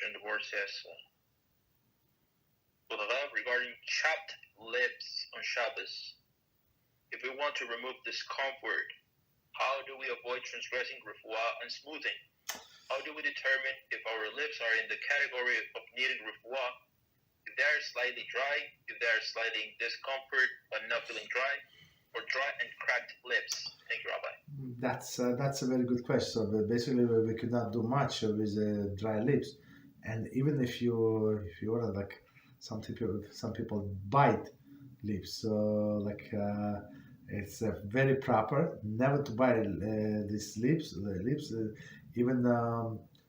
question the board says, regarding chapped lips on Shabbos, if we want to remove discomfort, how do we avoid transgressing refuah and smoothing? How do we determine if our lips are in the category of needing refuah, if they are slightly dry, if they are slightly in discomfort but not feeling dry, or dry and cracked lips? Thank you, Rabbi. That's a very good question. So basically, we could not do much with dry lips, and even if you want to, like, some people bite lips, so it's very proper never to bite these lips even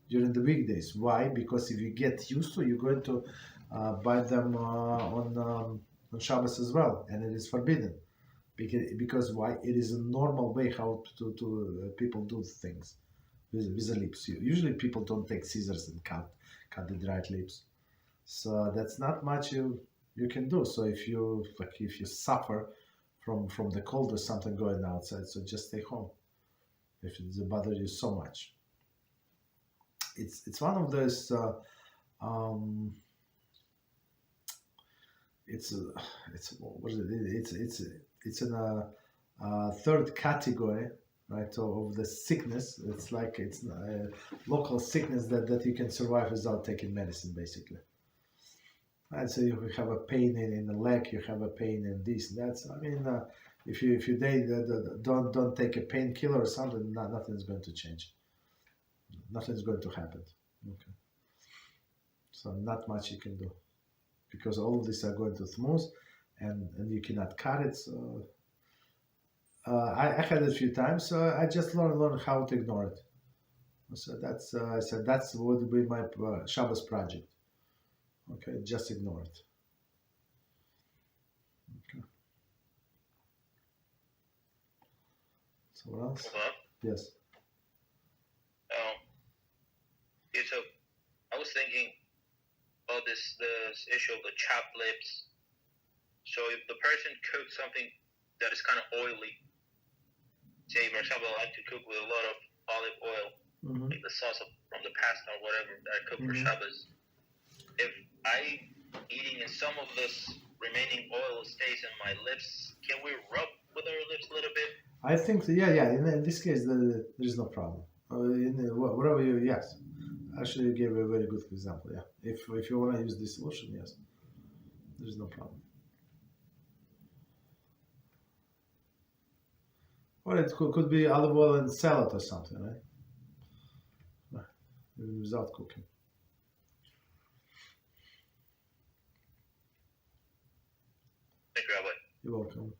during the weekdays. Why? Because if you get used to, you're going to bite them on Shabbos as well, and it is forbidden. Because why? It is a normal way how to people do things with the lips. Usually people don't take scissors and cut the dried lips. So that's not much you can do. So if you suffer from the cold or something going outside, so just stay home if it bothers you so much. It's one of those what is it? It's in a third category, right, of the sickness. It's like it's a local sickness that you can survive without taking medicine, basically. And so you have a pain in the leg, you have a pain in this. That's, I mean, if you don't take a painkiller or something, nothing's going to change. Nothing's going to happen. Okay. So not much you can do, because all of these are going to smooth, and you cannot cut it. So I had it a few times. So I just learned how to ignore it. So that's I said that's would be my Shabbos project. Okay, just ignore it. Okay. So what else? Hello? Yes. Yeah, so I was thinking about this issue of the chapped lips. So if the person cooks something that is kind of oily, say for example, I like to cook with a lot of olive oil, like the sauce from the pasta or whatever that I cook for Shabbos. If I eating and some of this remaining oil stays in my lips, can we rub with our lips a little bit? I think so, yeah. In this case, there is no problem. Whatever you, yes. Actually, you gave a very good example. Yeah, if you want to use this solution, yes, there is no problem. Or it could be olive oil and salad or something, right? Even without cooking. Thank you, Rabbi. You're welcome.